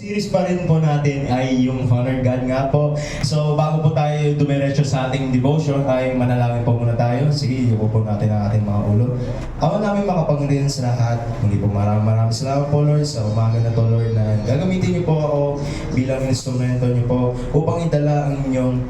Series pa rin po natin ay yung Honor God nga po. So bago po tayo dumiretso sa ating devotion ay manalangin po muna tayo. Sige, yuko po natin ang ating mga ulo. Ako namin makapangyarihan sa lahat. Muli po maraming salamat po Lord sa umaga na to Lord na gagamitin niyo po ako bilang instrumento niyo po upang idala ang inyong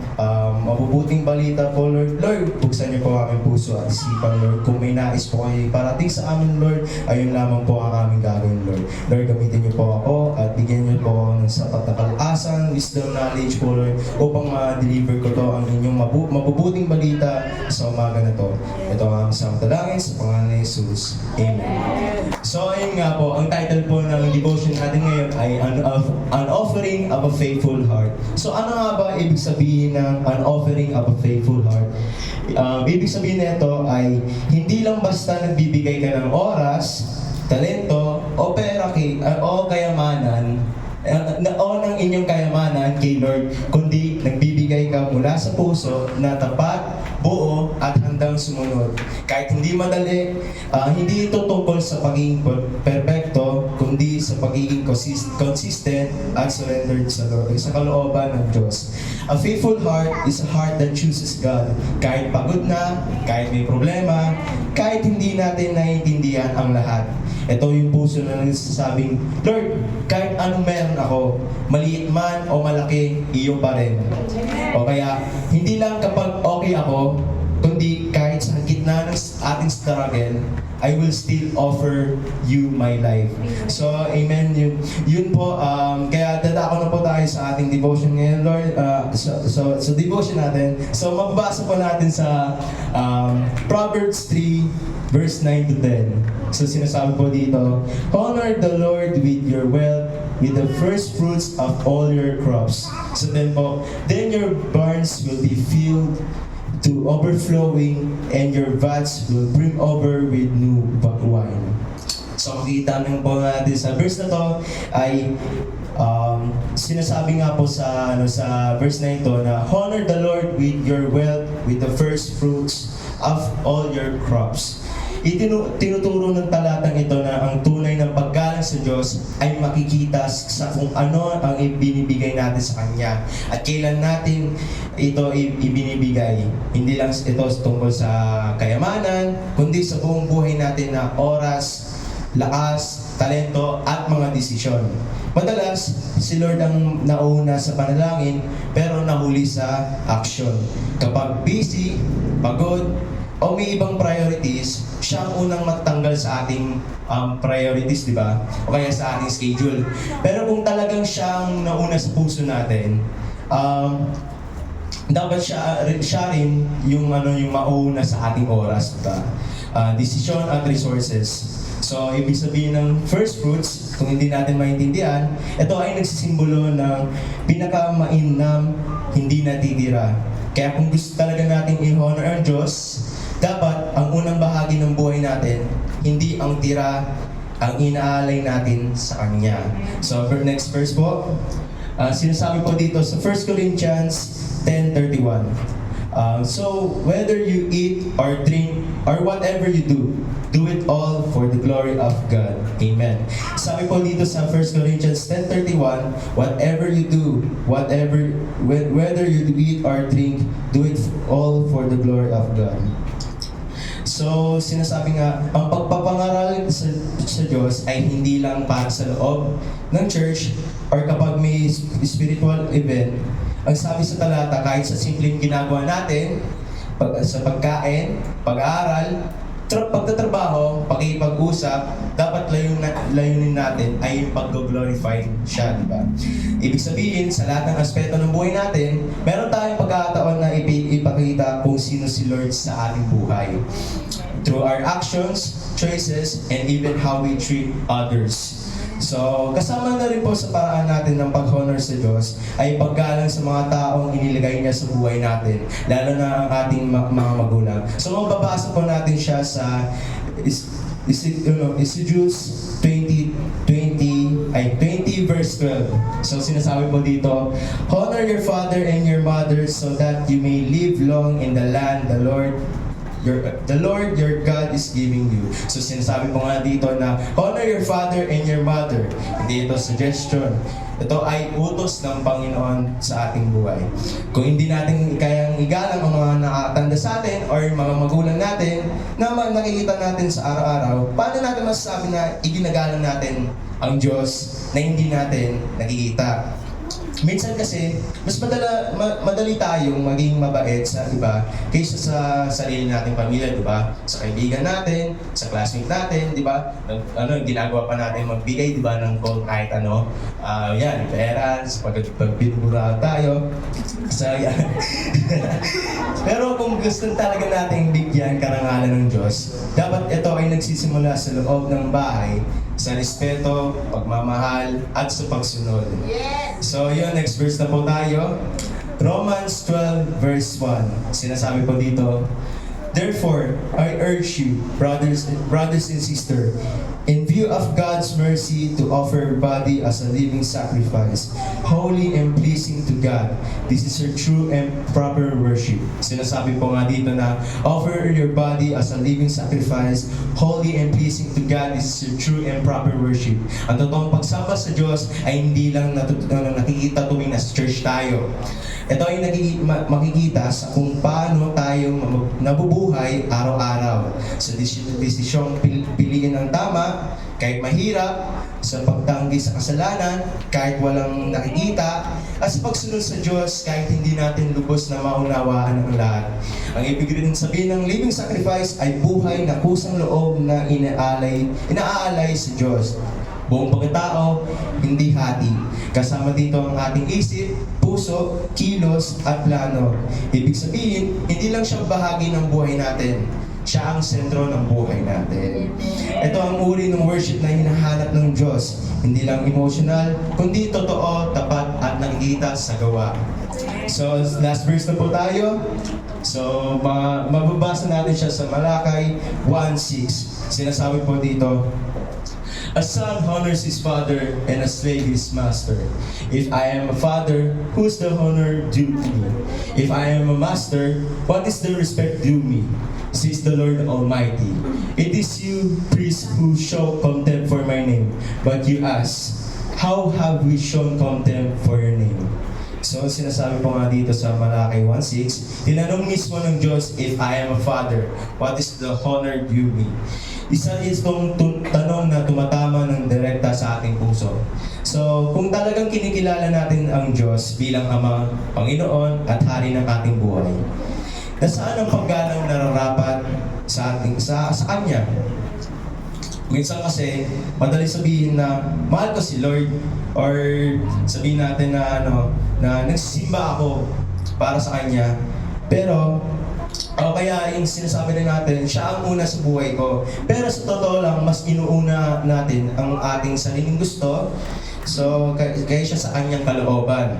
mabubuting balita po Lord. Lord, buksan niyo po ang aming puso at isipan Lord. Kung may nais po kayo parating sa amin Lord, ayun lamang po ang aming gagawin Lord. Lord, gamitin niyo po ako at bigyan niyo po ng sapat na kalakasan, wisdom, knowledge po Lord upang ma-deliver ko to ang inyong mabubuting balita sa umaga na to. Ito ang aming samtalangin sa pangalan ni Jesus. Amen. So ayun nga po, ang title po ng devotion natin ngayon ay An Offering of a Faithful Heart. So ano nga ba ibig sabihin ng An Offering of a Faithful Heart? Ibig sabihin nito ay hindi lang basta nagbibigay ka ng oras, talento, o pera o kayamanan, o ng inyong kayamanan kay Lord, kundi nagbibigay ka mula sa puso na tapat, buo, at handang sumunod. Kahit hindi madali, hindi ito tungkol sa pagiging perfecto, kundi sa pagiging consistent at surrendered sa Lord, sa kalooban ng Diyos. A faithful heart is a heart that chooses God. Kahit pagod na, kahit may problema, kahit hindi natin naiintindihan ang lahat. Ito yung puso na nagsasabing, Lord, kahit anong meron ako, maliit man o malaki, iyo pa rin. O kaya, hindi lang kapag okay ako, kundi kahit sa gitna ng ating struggle, I will still offer you my life. So, amen. Yun po. Kaya dadako na po tayo sa ating devotion ngayon, Lord. So devotion natin. So, magbabasa po natin sa Proverbs 3, verse 9 to 10. So, sinasabi po dito, honor the Lord with your wealth, with the first fruits of all your crops. So then po, then your barns will be filled to overflowing, and your vats will brim over with new wine. So makikita naman po natin sa verse na to ay sinasabi nga po sa verse na ito na honor the Lord with your wealth, with the first fruits of all your crops. Tinuturo ng talatang ito na ang tunay ng paggalang sa Diyos ay makikita sa kung ano ang ibinibigay natin sa Kanya at kailan natin ito ibinibigay. Hindi lang ito tungkol sa kayamanan, kundi sa buong buhay natin na oras, lakas, talento at mga desisyon. Madalas, si Lord ang nauna sa panalangin pero nahuli sa action. Kapag busy, pagod, o may ibang priorities, siya ang unang magtanggal sa ating priorities, di ba? O kaya sa ating schedule. Pero kung talagang siya ang nauna sa puso natin, dapat siya rin yung mauna sa ating oras, diba? Desisyon at resources. So, ibig sabihin ng first fruits, kung hindi natin maintindihan, ito ay nagsisimbolo ng pinakamainam, hindi natitira. Kaya kung gusto talaga nating i-honor ang Diyos, dapat ang unang bahagi ng buhay natin, hindi ang tira, ang inaalay natin sa Kanya. So, for next verse po, sinasabi po dito sa 1 Corinthians 10:31. So, whether you eat or drink or whatever you do it all for the glory of God. Amen. Sabi po dito sa 1 Corinthians 10:31, whatever you do, whether you eat or drink, do it all for the glory of God. So, sinasabi nga, ang pagpapangaral sa Diyos ay hindi lang para sa loob ng church or kapag may spiritual event. Ang sabi sa talata, kahit sa simpleng ginagawa natin, sa pagkain, pag-aaral, pagtatrabaho, pakipag-usap, dapat layunin natin ay yung pag-glorify siya, di ba? Ibig sabihin, sa lahat ng aspeto ng buhay natin, meron tayong pagkakataon na ipakita kung sino si Lord sa ating buhay. Through our actions, choices, and even how we treat others. So, kasama na rin po sa paraan natin ng pag-honor sa Diyos ay paggalang sa mga taong inilagay niya sa buhay natin, lalo na ang ating mga magulang. So, mababasa po natin siya sa Exodus 20 verse 12. So, sinasabi po dito, honor your father and your mother so that you may live long in the land the Lord the Lord your God is giving you. So sinasabi po nga dito na honor your father and your mother. Hindi ito suggestion. Ito ay utos ng Panginoon sa ating buhay. Kung hindi natin kayang igalang ang mga nakatanda sa atin or mga magulang natin na nakikita natin sa araw-araw, paano natin masasabi na iginagalang natin ang Diyos na hindi natin nakikita? Minsan kasi, mas madali tayong maging mabait sa iba kaysa sa sarili nating pamilya, di ba? Sa kaibigan natin, sa classmate natin, di ba? Ginagawa pa natin magbigay, di ba, ng gold kahit ano. Yan, pera, pag binubura tayo. So, yan. Pero kung gusto talaga nating bigyan karangalan ng Diyos, dapat ito ay nagsisimula sa loob ng bahay, sa respeto, pagmamahal, at sa pagsunod. Yes! So yun, next verse na po tayo. Romans 12 verse 1. Sinasabi po dito, therefore, I urge you, brothers and sisters, in view of God's mercy, to offer your body as a living sacrifice, holy and pleasing to God. This is your true and proper worship. Sinasabi po nga dito na offer your body as a living sacrifice, holy and pleasing to God. This is your true and proper worship. Ang totoong pagsamba sa Diyos ay hindi lang nakikita tuwing nasa church tayo. Ito ay makikita sa kung paano tayo nabubuhay araw-araw. Sa desisyong piliin ang tama, kahit mahirap, sa pagtanggi sa kasalanan, kahit walang nakikita, at sa pagsunod sa Diyos, kahit hindi natin lubos na maunawaan ang lahat. Ang ibig rin sabihin ng living sacrifice ay buhay na kusang loob na inaalay sa Diyos. Buong pagkatao, hindi hati. Kasama dito ang ating isip, puso, kilos, at plano. Ibig sabihin, hindi lang siya bahagi ng buhay natin. Siya ang sentro ng buhay natin. Ito ang uri ng worship na hinahanap ng Diyos. Hindi lang emotional, kundi totoo, tapat, at nakikita sa gawa. So, last verse na po tayo. So, mababasa natin siya sa Malakay 1:6. Sinasabi po dito, a son honors his father, and a slave his master. If I am a father, who's the honor due to me? If I am a master, what is the respect due me? Says the Lord Almighty. It is you, priests, who show contempt for my name. But you ask, how have we shown contempt for your name? So, sinasabi po nga dito sa Malakay 1:6, tinanong mismo ng Diyos, if I am a father, what is the honor due me? Isa itong tanong na tumatama ng direkta sa ating puso. So, kung talagang kinikilala natin ang Diyos bilang Ama, Panginoon, at Hari ng ating buhay, nasaan ang paggalang nararapat sa Kanya? Minsan kasi, madali sabihin na mahal ko si Lord, or sabihin natin na na nagsisimba ako para sa Kanya, pero o kaya yung sinasabi rin natin, siya ang una sa buhay ko. Pero sa totoo lang, mas inuuna natin ang ating sariling gusto. So, kaya siya sa kanyang kalooban.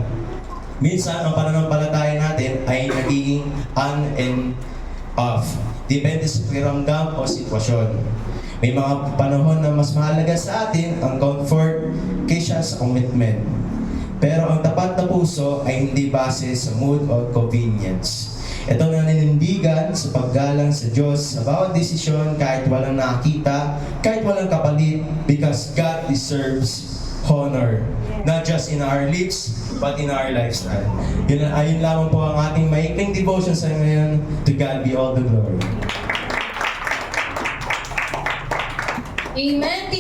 Minsan, ang pananampalataya natin ay nagiging on and off. Depende sa pakiramdam o sitwasyon. May mga panahon na mas mahalaga sa atin ang comfort kaysa sa commitment. Pero ang tapat na puso ay hindi base sa mood o convenience. Ito na nanindigan sa paggalang sa Diyos sa bawat desisyon kahit walang nakakita, kahit walang kapalit, because God deserves honor. Not just in our lips, but in our lifestyle. Ayun lamang po ang ating maikling devotion sa ngayon. To God be all the glory. Amen.